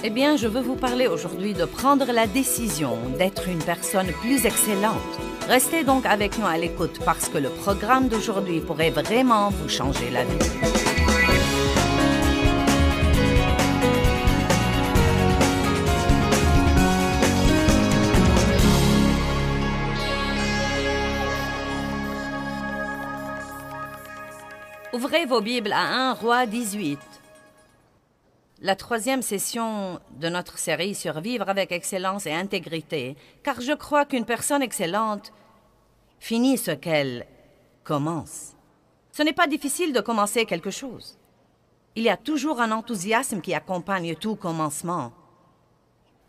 Eh bien, je veux vous parler aujourd'hui de prendre la décision d'être une personne plus excellente. Restez donc avec nous à l'écoute parce que le programme d'aujourd'hui pourrait vraiment vous changer la vie. Ouvrez vos Bibles à 1 Roi 18. La troisième session de notre série sur Vivre avec excellence et intégrité, car je crois qu'une personne excellente finit ce qu'elle commence. Ce n'est pas difficile de commencer quelque chose. Il y a toujours un enthousiasme qui accompagne tout commencement.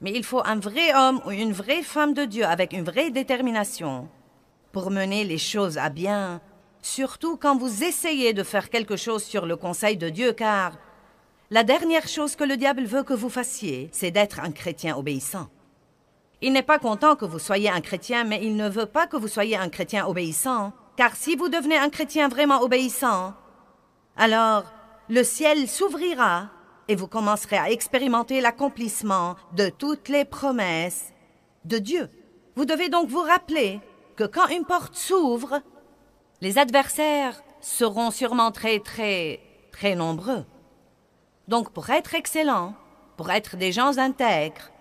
Mais il faut un vrai homme ou une vraie femme de Dieu avec une vraie détermination pour mener les choses à bien, surtout quand vous essayez de faire quelque chose sur le conseil de Dieu, car la dernière chose que le diable veut que vous fassiez, c'est d'être un chrétien obéissant. Il n'est pas content que vous soyez un chrétien, mais il ne veut pas que vous soyez un chrétien obéissant, car si vous devenez un chrétien vraiment obéissant, alors le ciel s'ouvrira et vous commencerez à expérimenter l'accomplissement de toutes les promesses de Dieu. Vous devez donc vous rappeler que quand une porte s'ouvre, les adversaires seront sûrement très nombreux. Donc, pour être excellents, pour être des gens intègres,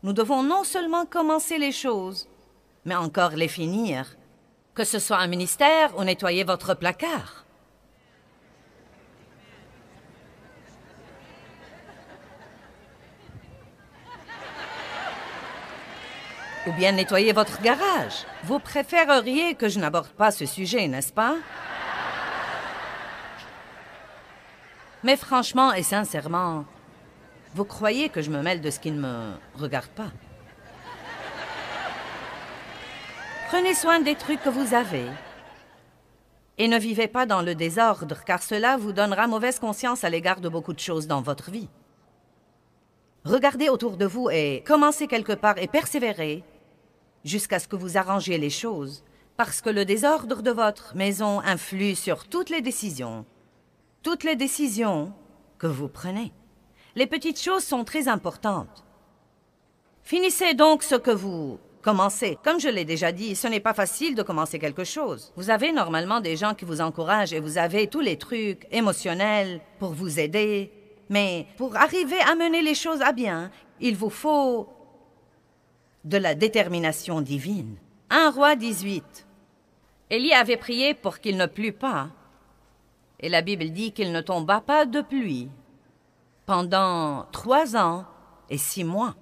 nous devons non seulement commencer les choses, mais encore les finir. Que ce soit un ministère ou nettoyer votre placard. Ou bien nettoyer votre garage. Vous préféreriez que je n'aborde pas ce sujet, n'est-ce pas? Mais franchement et sincèrement, vous croyez que je me mêle de ce qui ne me regarde pas? Prenez soin des trucs que vous avez et ne vivez pas dans le désordre, car cela vous donnera mauvaise conscience à l'égard de beaucoup de choses dans votre vie. Regardez autour de vous et commencez quelque part et persévérez jusqu'à ce que vous arrangiez les choses, parce que le désordre de votre maison influe sur toutes les décisions que vous prenez. Les petites choses sont très importantes. Finissez donc ce que vous commencez. Comme je l'ai déjà dit, ce n'est pas facile de commencer quelque chose. Vous avez normalement des gens qui vous encouragent et vous avez tous les trucs émotionnels pour vous aider. Mais pour arriver à mener les choses à bien, il vous faut de la détermination divine. 1 Roi 18. Élie avait prié pour qu'il ne plût pas. Et la Bible dit qu'il ne tomba pas de pluie pendant 3 ans et 6 mois.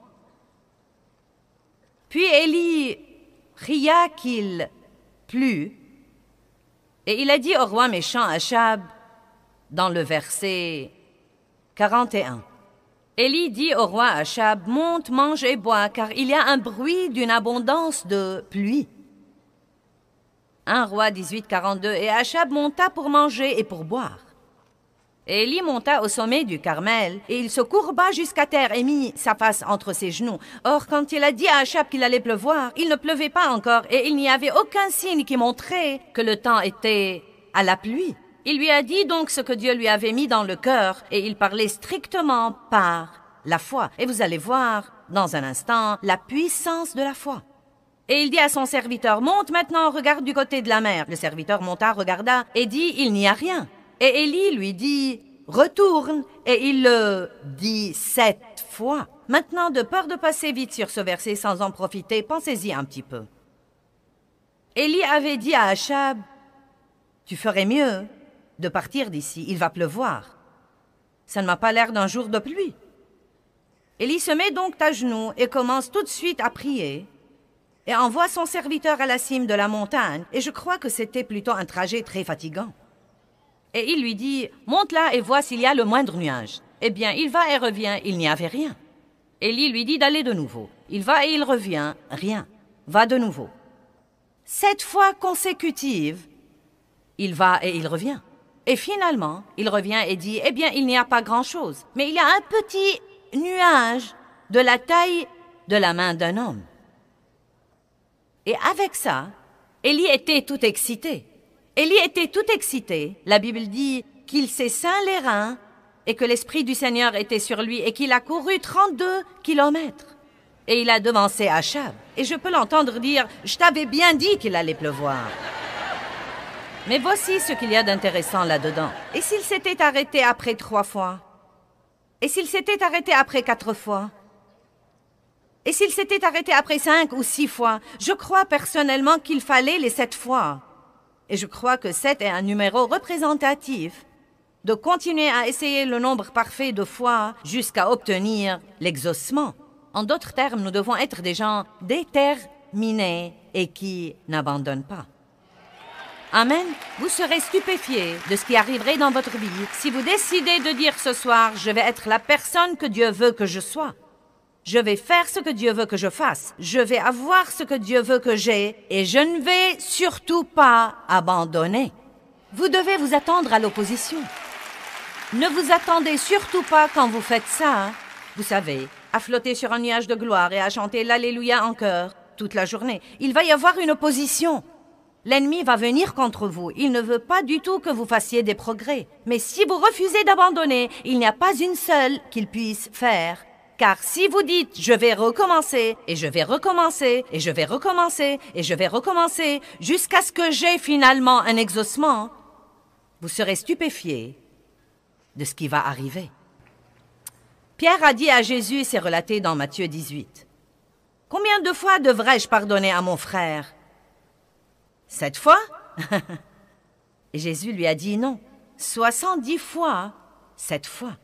Puis Élie pria qu'il plût, et il a dit au roi méchant Achab, dans le verset 41, Élie dit au roi Achab, « Monte, mange et bois, car il y a un bruit d'une abondance de pluie. » 1 Roi 18, 42, et Achab monta pour manger et pour boire. Et Élie monta au sommet du Carmel, et il se courba jusqu'à terre et mit sa face entre ses genoux. Or, quand il a dit à Achab qu'il allait pleuvoir, il ne pleuvait pas encore, et il n'y avait aucun signe qui montrait que le temps était à la pluie. Il lui a dit donc ce que Dieu lui avait mis dans le cœur, et il parlait strictement par la foi. Et vous allez voir, dans un instant, la puissance de la foi. Et il dit à son serviteur, « Monte maintenant, regarde du côté de la mer. » Le serviteur monta, regarda, et dit, « Il n'y a rien. » Et Élie lui dit, « Retourne. » Et il le dit 7 fois. Maintenant, de peur de passer vite sur ce verset sans en profiter, pensez-y un petit peu. Élie avait dit à Achab, « Tu ferais mieux de partir d'ici, il va pleuvoir. Ça ne m'a pas l'air d'un jour de pluie. » Élie se met donc à genoux et commence tout de suite à prier et envoie son serviteur à la cime de la montagne, et je crois que c'était plutôt un trajet très fatigant. Et il lui dit, « Monte là et vois s'il y a le moindre nuage. » Eh bien, il va et revient, il n'y avait rien. Élie lui dit d'aller de nouveau. Il va et il revient, rien. Va de nouveau. 7 fois consécutives, il va et il revient. Et finalement, il revient et dit, « Eh bien, il n'y a pas grand-chose, mais il y a un petit nuage de la taille de la main d'un homme. » Et avec ça, Élie était tout excité. Élie était tout excité. La Bible dit qu'il s'est ceint les reins et que l'Esprit du Seigneur était sur lui et qu'il a couru 32 kilomètres. Et il a devancé Achab. Et je peux l'entendre dire « Je t'avais bien dit qu'il allait pleuvoir ». Mais voici ce qu'il y a d'intéressant là-dedans. Et s'il s'était arrêté après 3 fois? Et s'il s'était arrêté après 4 fois? Et s'il s'était arrêté après 5 ou 6 fois? Je crois personnellement qu'il fallait les 7 fois. Et je crois que 7 est un numéro représentatif de continuer à essayer le nombre parfait de fois jusqu'à obtenir l'exaucement. En d'autres termes, nous devons être des gens déterminés et qui n'abandonnent pas. Amen. Vous serez stupéfiés de ce qui arriverait dans votre vie si vous décidez de dire ce soir « Je vais être la personne que Dieu veut que je sois. Je vais faire ce que Dieu veut que je fasse. Je vais avoir ce que Dieu veut que j'ai et je ne vais surtout pas abandonner. » Vous devez vous attendre à l'opposition. Ne vous attendez surtout pas quand vous faites ça, vous savez, à flotter sur un nuage de gloire et à chanter l'Alléluia en chœur toute la journée. Il va y avoir une opposition. L'ennemi va venir contre vous. Il ne veut pas du tout que vous fassiez des progrès. Mais si vous refusez d'abandonner, il n'y a pas une seule qu'il puisse faire. Car si vous dites « je vais recommencer, et je vais recommencer, et je vais recommencer, et je vais recommencer, jusqu'à ce que j'ai finalement un exaucement », vous serez stupéfiés de ce qui va arriver. Pierre a dit à Jésus, c'est relaté dans Matthieu 18, « Combien de fois devrais-je pardonner à mon frère ? 7 fois ?» Et Jésus lui a dit non, 70 fois, 7 fois.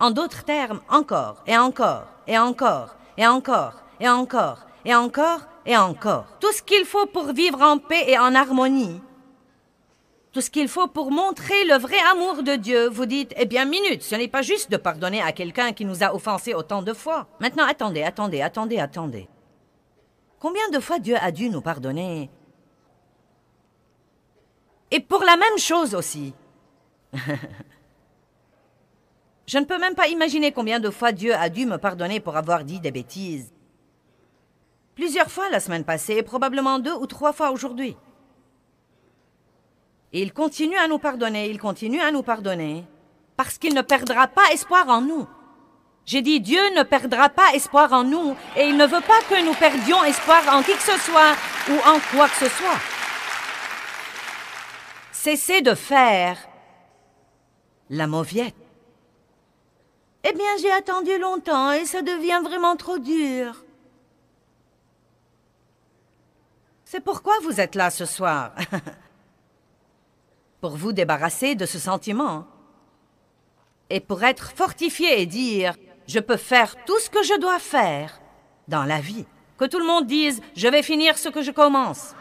En d'autres termes, encore, et encore, et encore, et encore, et encore, et encore, et encore. Tout ce qu'il faut pour vivre en paix et en harmonie. Tout ce qu'il faut pour montrer le vrai amour de Dieu. Vous dites, eh bien, minute, ce n'est pas juste de pardonner à quelqu'un qui nous a offensés autant de fois. Maintenant, attendez. Combien de fois Dieu a dû nous pardonner? Et pour la même chose aussi. Je ne peux même pas imaginer combien de fois Dieu a dû me pardonner pour avoir dit des bêtises. Plusieurs fois la semaine passée et probablement 2 ou 3 fois aujourd'hui. Et il continue à nous pardonner, parce qu'il ne perdra pas espoir en nous. J'ai dit, Dieu ne perdra pas espoir en nous, et il ne veut pas que nous perdions espoir en qui que ce soit ou en quoi que ce soit. Cessez de faire la mauviette. Eh bien, j'ai attendu longtemps et ça devient vraiment trop dur. C'est pourquoi vous êtes là ce soir. Pour vous débarrasser de ce sentiment. Et pour être fortifié et dire, je peux faire tout ce que je dois faire dans la vie. Que tout le monde dise, je vais finir ce que je commence.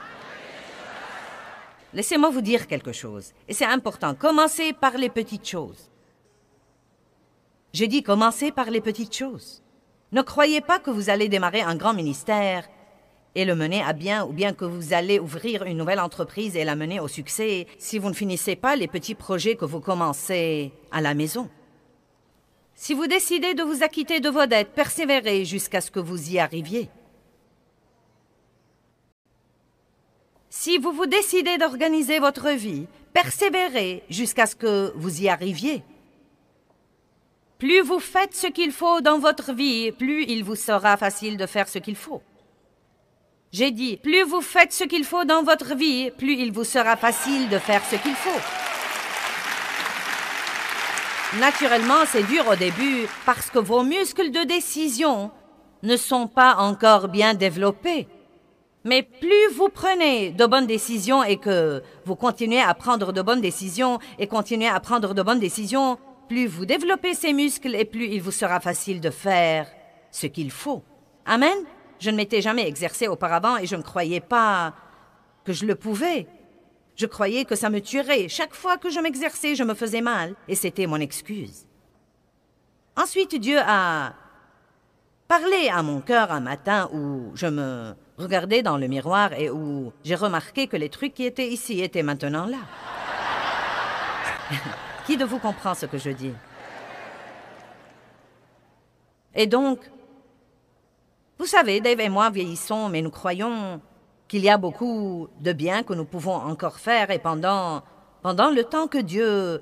Laissez-moi vous dire quelque chose. Et c'est important, commencez par les petites choses. J'ai dit commencez par les petites choses. Ne croyez pas que vous allez démarrer un grand ministère et le mener à bien, ou bien que vous allez ouvrir une nouvelle entreprise et la mener au succès si vous ne finissez pas les petits projets que vous commencez à la maison. Si vous décidez de vous acquitter de vos dettes, persévérez jusqu'à ce que vous y arriviez. Si vous vous décidez d'organiser votre vie, persévérez jusqu'à ce que vous y arriviez. Plus vous faites ce qu'il faut dans votre vie, plus il vous sera facile de faire ce qu'il faut. J'ai dit, plus vous faites ce qu'il faut dans votre vie, plus il vous sera facile de faire ce qu'il faut. Naturellement, c'est dur au début parce que vos muscles de décision ne sont pas encore bien développés. Mais plus vous prenez de bonnes décisions et que vous continuez à prendre de bonnes décisions et continuez à prendre de bonnes décisions, plus vous développez ces muscles et plus il vous sera facile de faire ce qu'il faut. Amen? Je ne m'étais jamais exercé auparavant et je ne croyais pas que je le pouvais. Je croyais que ça me tuerait. Chaque fois que je m'exerçais, je me faisais mal et c'était mon excuse. Ensuite, Dieu a parlé à mon cœur un matin où je me regardais dans le miroir et où j'ai remarqué que les trucs qui étaient ici étaient maintenant là. Qui de vous comprend ce que je dis? Et donc, vous savez, Dave et moi vieillissons, mais nous croyons qu'il y a beaucoup de bien que nous pouvons encore faire et pendant le temps que Dieu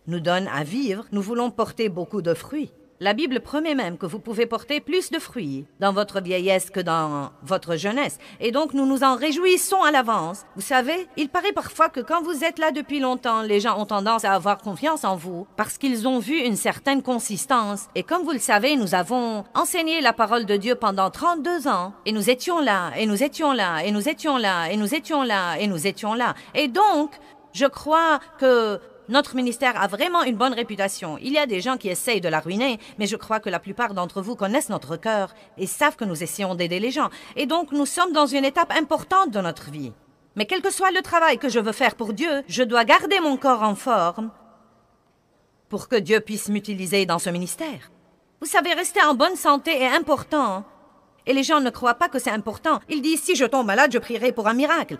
nous donne à vivre, nous voulons porter beaucoup de fruits. La Bible promet même que vous pouvez porter plus de fruits dans votre vieillesse que dans votre jeunesse. Et donc, nous nous en réjouissons à l'avance. Vous savez, il paraît parfois que quand vous êtes là depuis longtemps, les gens ont tendance à avoir confiance en vous parce qu'ils ont vu une certaine consistance. Et comme vous le savez, nous avons enseigné la parole de Dieu pendant 32 ans. Et nous étions là, et nous étions là, et nous étions là, et nous étions là, et nous étions là. Et donc, je crois que notre ministère a vraiment une bonne réputation. Il y a des gens qui essayent de la ruiner, mais je crois que la plupart d'entre vous connaissent notre cœur et savent que nous essayons d'aider les gens. Et donc, nous sommes dans une étape importante de notre vie. Mais quel que soit le travail que je veux faire pour Dieu, je dois garder mon corps en forme pour que Dieu puisse m'utiliser dans ce ministère. Vous savez, rester en bonne santé est important. Et les gens ne croient pas que c'est important. Ils disent, si je tombe malade, je prierai pour un miracle.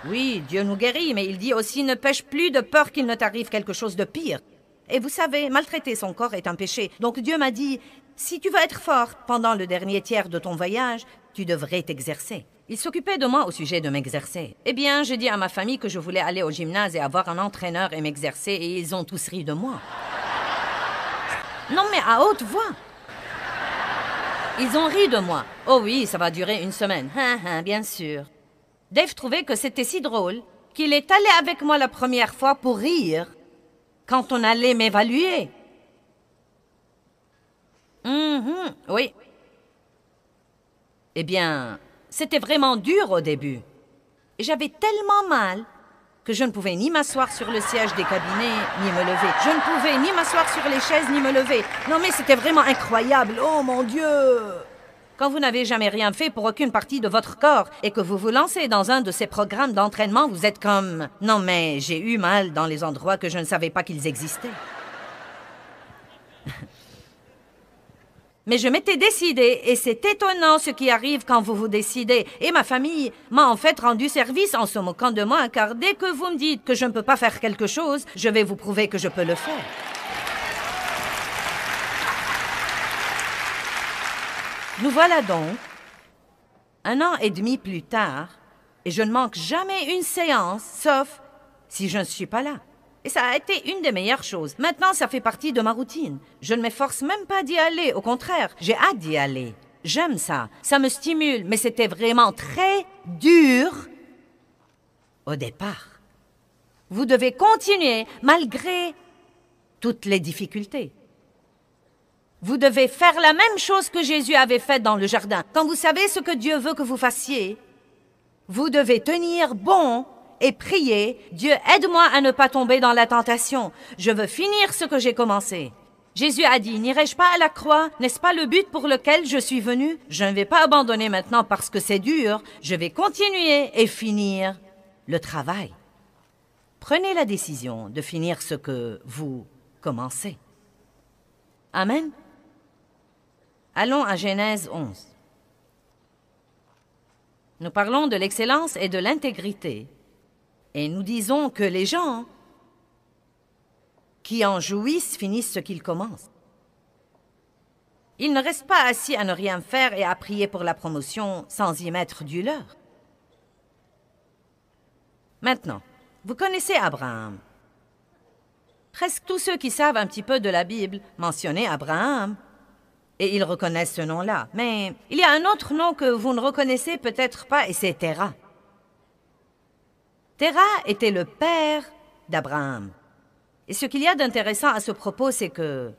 Oui, Dieu nous guérit, mais il dit aussi ne pêche plus de peur qu'il ne t'arrive quelque chose de pire. Et vous savez, maltraiter son corps est un péché. Donc Dieu m'a dit, si tu veux être forte pendant le dernier tiers de ton voyage, tu devrais t'exercer. Il s'occupait de moi au sujet de m'exercer. Eh bien, j'ai dit à ma famille que je voulais aller au gymnase et avoir un entraîneur et m'exercer, et ils ont tous ri de moi. Non, mais à haute voix. Ils ont ri de moi. Oh oui, ça va durer une semaine. Bien sûr. Dave trouvait que c'était si drôle qu'il est allé avec moi la première fois pour rire quand on allait m'évaluer. Oui. Eh bien, c'était vraiment dur au début. Et j'avais tellement mal que je ne pouvais ni m'asseoir sur le siège des cabinets, ni me lever. Je ne pouvais ni m'asseoir sur les chaises, ni me lever. Non mais c'était vraiment incroyable. Oh mon Dieu! Quand vous n'avez jamais rien fait pour aucune partie de votre corps et que vous vous lancez dans un de ces programmes d'entraînement, vous êtes comme « Non, mais j'ai eu mal dans les endroits que je ne savais pas qu'ils existaient. » Mais je m'étais décidée et c'est étonnant ce qui arrive quand vous vous décidez. Et ma famille m'a en fait rendu service en se moquant de moi car dès que vous me dites que je ne peux pas faire quelque chose, je vais vous prouver que je peux le faire. Nous voilà donc, 1 an et demi plus tard, et je ne manque jamais une séance, sauf si je ne suis pas là. Et ça a été une des meilleures choses. Maintenant, ça fait partie de ma routine. Je ne m'efforce même pas d'y aller, au contraire, j'ai hâte d'y aller. J'aime ça, ça me stimule, mais c'était vraiment très dur au départ. Vous devez continuer malgré toutes les difficultés. Vous devez faire la même chose que Jésus avait faite dans le jardin. Quand vous savez ce que Dieu veut que vous fassiez, vous devez tenir bon et prier. Dieu, aide-moi à ne pas tomber dans la tentation. Je veux finir ce que j'ai commencé. Jésus a dit, n'irai-je pas à la croix? N'est-ce pas le but pour lequel je suis venu? Je ne vais pas abandonner maintenant parce que c'est dur. Je vais continuer et finir le travail. Prenez la décision de finir ce que vous commencez. Amen. Allons à Genèse 11. Nous parlons de l'excellence et de l'intégrité. Et nous disons que les gens qui en jouissent finissent ce qu'ils commencent. Ils ne restent pas assis à ne rien faire et à prier pour la promotion sans y mettre du leur. Maintenant, vous connaissez Abraham. Presque tous ceux qui savent un petit peu de la Bible mentionnaient Abraham. Et ils reconnaissent ce nom-là. Mais il y a un autre nom que vous ne reconnaissez peut-être pas, et c'est Terah. Terah était le père d'Abraham. Et ce qu'il y a d'intéressant à ce propos, c'est que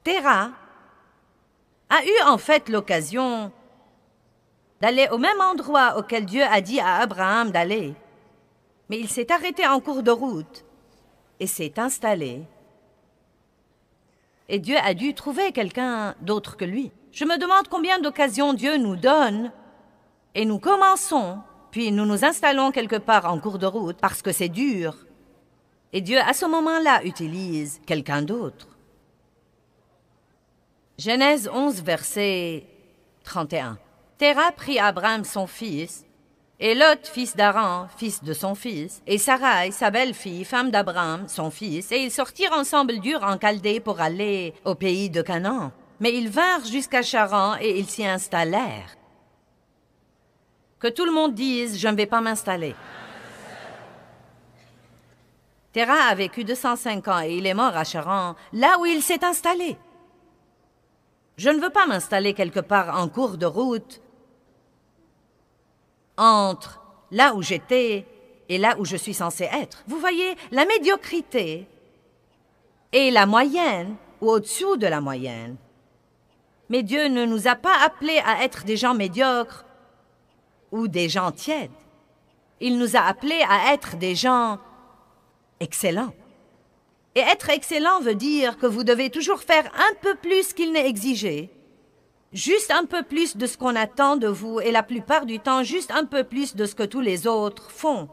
Terah a eu en fait l'occasion d'aller au même endroit auquel Dieu a dit à Abraham d'aller. Mais il s'est arrêté en cours de route et s'est installé. Et Dieu a dû trouver quelqu'un d'autre que lui. Je me demande combien d'occasions Dieu nous donne et nous commençons, puis nous nous installons quelque part en cours de route parce que c'est dur. Et Dieu, à ce moment-là, utilise quelqu'un d'autre. Genèse 11, verset 31. Terah prit Abraham son fils, et Lot, fils d'Aran, fils de son fils, et Sarai, sa belle-fille, femme d'Abraham, son fils, et ils sortirent ensemble d'Ur en Chaldée pour aller au pays de Canaan. Mais ils vinrent jusqu'à Charan et ils s'y installèrent. Que tout le monde dise « je ne vais pas m'installer ». Terah a vécu 205 ans et il est mort à Charan, là où il s'est installé. Je ne veux pas m'installer quelque part en cours de route, entre là où j'étais et là où je suis censé être. Vous voyez, la médiocrité est la moyenne ou au-dessous de la moyenne. Mais Dieu ne nous a pas appelés à être des gens médiocres ou des gens tièdes. Il nous a appelés à être des gens excellents. Et être excellent veut dire que vous devez toujours faire un peu plus qu'il n'est exigé. Juste un peu plus de ce qu'on attend de vous et la plupart du temps, juste un peu plus de ce que tous les autres font.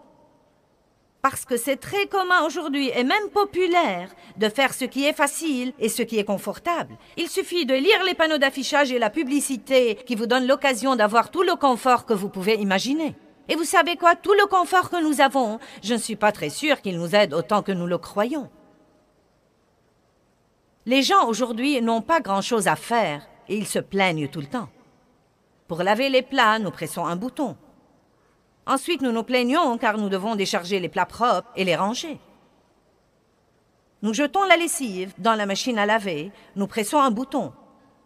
Parce que c'est très commun aujourd'hui et même populaire de faire ce qui est facile et ce qui est confortable. Il suffit de lire les panneaux d'affichage et la publicité qui vous donnent l'occasion d'avoir tout le confort que vous pouvez imaginer. Et vous savez quoi? Tout le confort que nous avons, je ne suis pas très sûre qu'il nous aide autant que nous le croyons. Les gens aujourd'hui n'ont pas grand-chose à faire et ils se plaignent tout le temps. Pour laver les plats, nous pressons un bouton. Ensuite, nous nous plaignons car nous devons décharger les plats propres et les ranger. Nous jetons la lessive dans la machine à laver, nous pressons un bouton.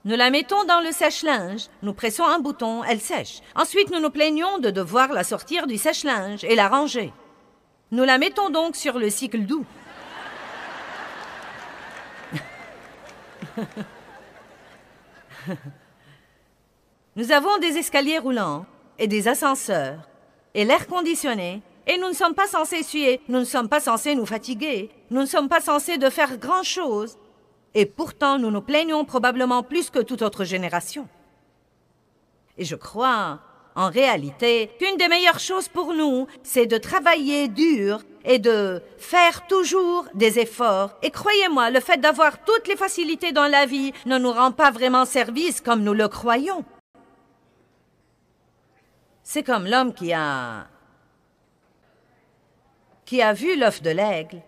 Nous la mettons dans le sèche-linge, nous pressons un bouton, elle sèche. Ensuite, nous nous plaignons de devoir la sortir du sèche-linge et la ranger. Nous la mettons donc sur le cycle doux. Nous avons des escaliers roulants et des ascenseurs et l'air conditionné et nous ne sommes pas censés suer, nous ne sommes pas censés nous fatiguer, nous ne sommes pas censés de faire grand-chose. Et pourtant, nous nous plaignons probablement plus que toute autre génération. Et je crois, en réalité, qu'une des meilleures choses pour nous, c'est de travailler dur et de faire toujours des efforts. Et croyez-moi, le fait d'avoir toutes les facilités dans la vie ne nous rend pas vraiment service comme nous le croyons. C'est comme l'homme qui a vu l'œuf de l'aigle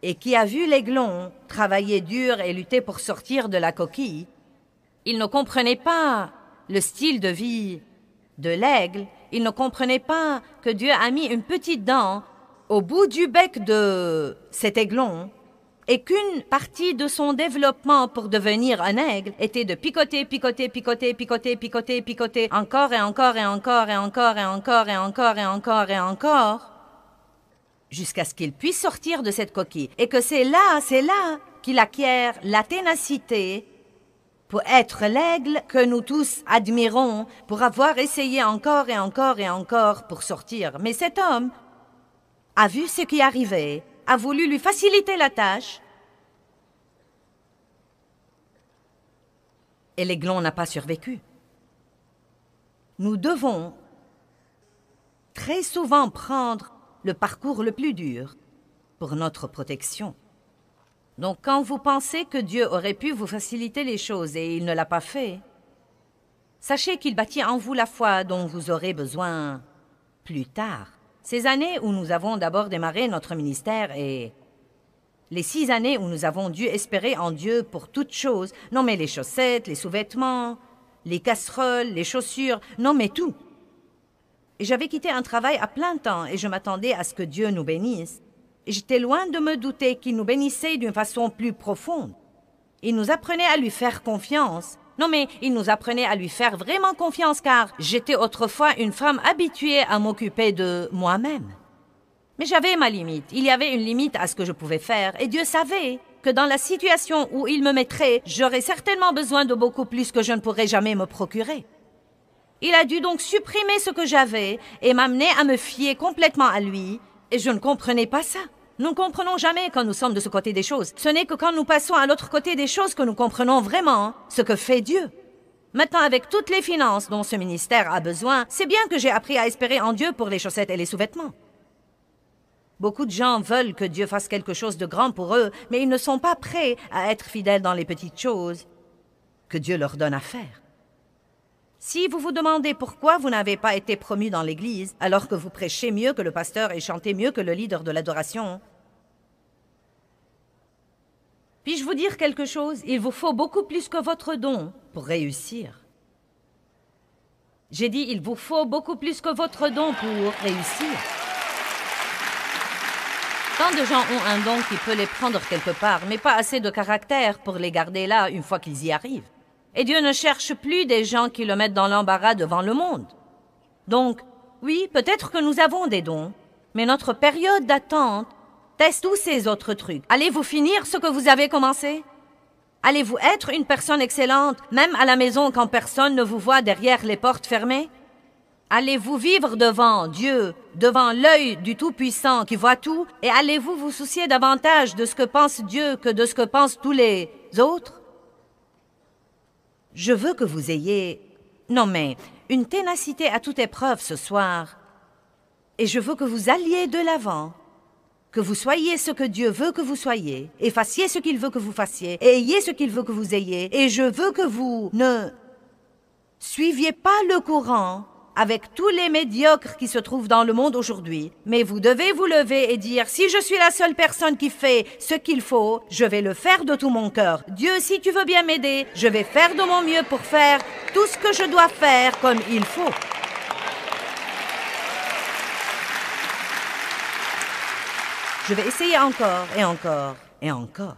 et qui a vu l'aiglon travailler dur et lutter pour sortir de la coquille. Il ne comprenait pas le style de vie de l'aigle. Il ne comprenait pas que Dieu a mis une petite dent au bout du bec de cet aiglon et qu'une partie de son développement pour devenir un aigle était de picoter, picoter, picoter, picoter, picoter, picoter, encore et encore et encore et encore et encore et encore et encore et encore, jusqu'à ce qu'il puisse sortir de cette coquille. Et que c'est là qu'il acquiert la ténacité pour être l'aigle que nous tous admirons, pour avoir essayé encore et encore et encore pour sortir. Mais cet homme a vu ce qui arrivait, a voulu lui faciliter la tâche, et l'aiglon n'a pas survécu. Nous devons très souvent prendre le parcours le plus dur pour notre protection. Donc quand vous pensez que Dieu aurait pu vous faciliter les choses et il ne l'a pas fait, sachez qu'il bâtit en vous la foi dont vous aurez besoin plus tard. Ces années où nous avons d'abord démarré notre ministère et les 6 années où nous avons dû espérer en Dieu pour toutes choses, non mais les chaussettes, les sous-vêtements, les casseroles, les chaussures, non mais tout. Et j'avais quitté un travail à plein temps et je m'attendais à ce que Dieu nous bénisse. Et j'étais loin de me douter qu'il nous bénissait d'une façon plus profonde. Il nous apprenait à lui faire confiance. Non mais il nous apprenait à lui faire vraiment confiance car j'étais autrefois une femme habituée à m'occuper de moi-même. Mais j'avais ma limite. Il y avait une limite à ce que je pouvais faire et Dieu savait que dans la situation où il me mettrait, j'aurais certainement besoin de beaucoup plus que je ne pourrais jamais me procurer. Il a dû donc supprimer ce que j'avais et m'amener à me fier complètement à lui et je ne comprenais pas ça. Nous ne comprenons jamais quand nous sommes de ce côté des choses. Ce n'est que quand nous passons à l'autre côté des choses que nous comprenons vraiment ce que fait Dieu. Maintenant, avec toutes les finances dont ce ministère a besoin, c'est bien que j'ai appris à espérer en Dieu pour les chaussettes et les sous-vêtements. Beaucoup de gens veulent que Dieu fasse quelque chose de grand pour eux, mais ils ne sont pas prêts à être fidèles dans les petites choses que Dieu leur donne à faire. Si vous vous demandez pourquoi vous n'avez pas été promu dans l'Église, alors que vous prêchez mieux que le pasteur et chantez mieux que le leader de l'adoration, Puis-je vous dire quelque chose? Il vous faut beaucoup plus que votre don pour réussir. J'ai dit, il vous faut beaucoup plus que votre don pour réussir. Tant de gens ont un don qui peut les prendre quelque part, mais pas assez de caractère pour les garder là une fois qu'ils y arrivent. Et Dieu ne cherche plus des gens qui le mettent dans l'embarras devant le monde. Donc, oui, peut-être que nous avons des dons, mais notre période d'attente teste tous ces autres trucs. Allez-vous finir ce que vous avez commencé? Allez-vous être une personne excellente, même à la maison quand personne ne vous voit derrière les portes fermées? Allez-vous vivre devant Dieu, devant l'œil du Tout-Puissant qui voit tout, et allez-vous vous soucier davantage de ce que pense Dieu que de ce que pensent tous les autres? Je veux que vous ayez, non mais, une ténacité à toute épreuve ce soir, et je veux que vous alliez de l'avant, que vous soyez ce que Dieu veut que vous soyez, et fassiez ce qu'il veut que vous fassiez, et ayez ce qu'il veut que vous ayez, et je veux que vous ne suiviez pas le courant avec tous les médiocres qui se trouvent dans le monde aujourd'hui. Mais vous devez vous lever et dire, si je suis la seule personne qui fait ce qu'il faut, je vais le faire de tout mon cœur. Dieu, si tu veux bien m'aider, je vais faire de mon mieux pour faire tout ce que je dois faire comme il faut. Je vais essayer encore et encore et encore.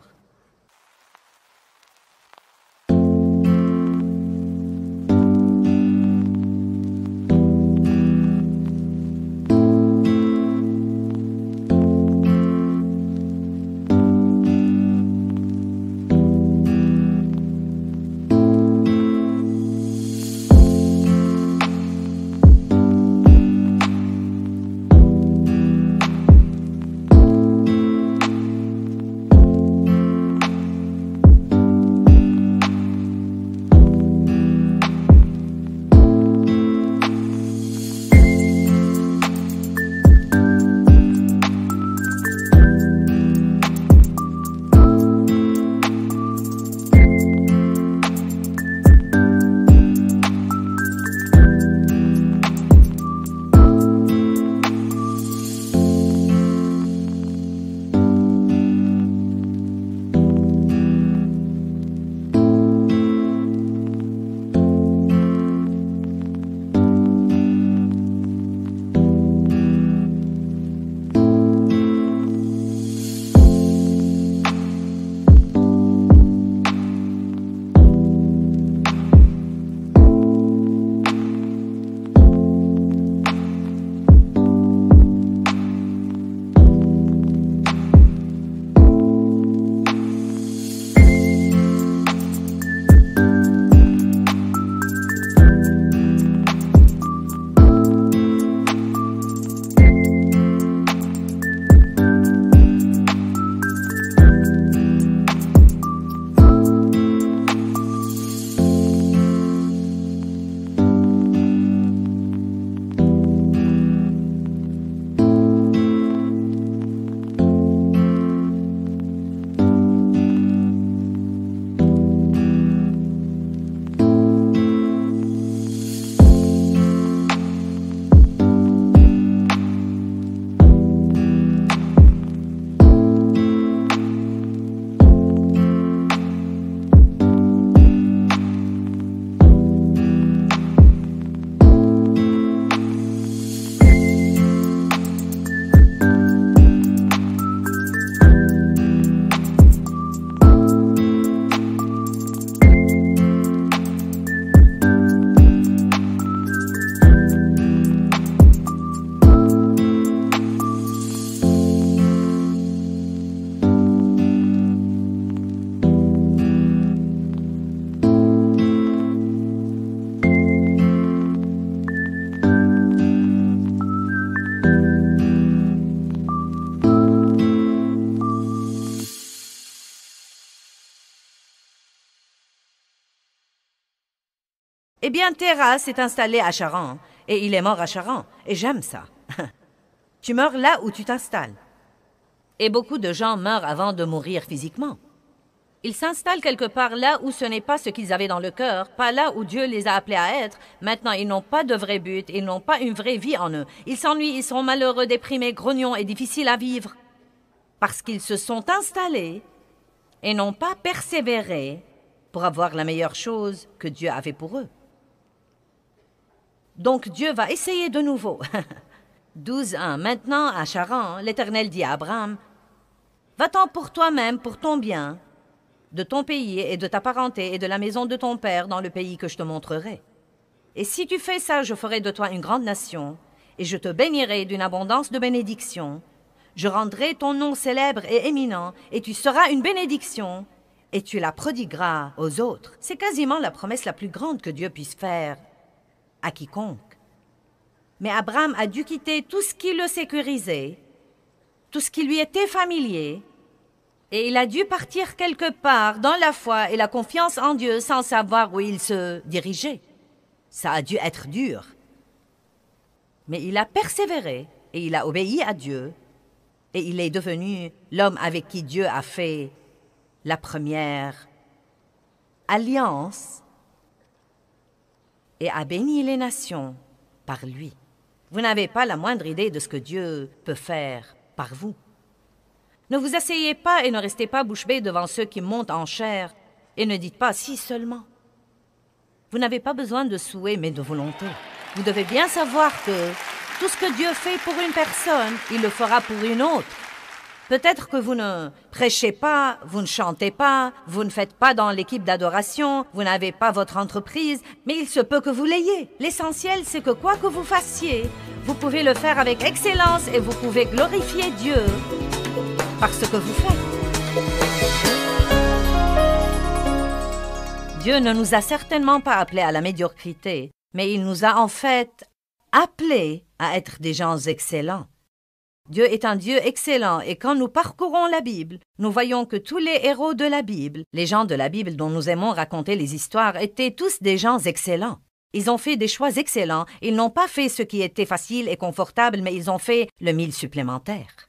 Eh bien, Terra s'est installé à Charan, et il est mort à Charan, et j'aime ça. Tu meurs là où tu t'installes. Et beaucoup de gens meurent avant de mourir physiquement. Ils s'installent quelque part là où ce n'est pas ce qu'ils avaient dans le cœur, pas là où Dieu les a appelés à être. Maintenant, ils n'ont pas de vrai but, ils n'ont pas une vraie vie en eux. Ils s'ennuient, ils sont malheureux, déprimés, grognons et difficiles à vivre. Parce qu'ils se sont installés et n'ont pas persévéré pour avoir la meilleure chose que Dieu avait pour eux. Donc Dieu va essayer de nouveau. 12:1. Maintenant, à Charan, l'Éternel dit à Abraham, « Va-t'en pour toi-même, pour ton bien, de ton pays et de ta parenté et de la maison de ton père dans le pays que je te montrerai. Et si tu fais ça, je ferai de toi une grande nation, et je te bénirai d'une abondance de bénédictions. Je rendrai ton nom célèbre et éminent, et tu seras une bénédiction, et tu la prodigueras aux autres. » C'est quasiment la promesse la plus grande que Dieu puisse faire à quiconque. Mais Abraham a dû quitter tout ce qui le sécurisait, tout ce qui lui était familier, et il a dû partir quelque part dans la foi et la confiance en Dieu sans savoir où il se dirigeait. Ça a dû être dur. Mais il a persévéré et il a obéi à Dieu, et il est devenu l'homme avec qui Dieu a fait la première alliance et a béni les nations par lui. Vous n'avez pas la moindre idée de ce que Dieu peut faire par vous. Ne vous asseyez pas et ne restez pas bouche bée devant ceux qui montent en chair et ne dites pas « si seulement ». Vous n'avez pas besoin de souhait, mais de volonté. Vous devez bien savoir que tout ce que Dieu fait pour une personne, il le fera pour une autre. Peut-être que vous ne prêchez pas, vous ne chantez pas, vous ne faites pas dans l'équipe d'adoration, vous n'avez pas votre entreprise, mais il se peut que vous l'ayez. L'essentiel, c'est que quoi que vous fassiez, vous pouvez le faire avec excellence et vous pouvez glorifier Dieu par ce que vous faites. Dieu ne nous a certainement pas appelés à la médiocrité, mais il nous a en fait appelés à être des gens excellents. Dieu est un Dieu excellent et quand nous parcourons la Bible, nous voyons que tous les héros de la Bible, les gens de la Bible dont nous aimons raconter les histoires, étaient tous des gens excellents. Ils ont fait des choix excellents. Ils n'ont pas fait ce qui était facile et confortable, mais ils ont fait le 1000 supplémentaire.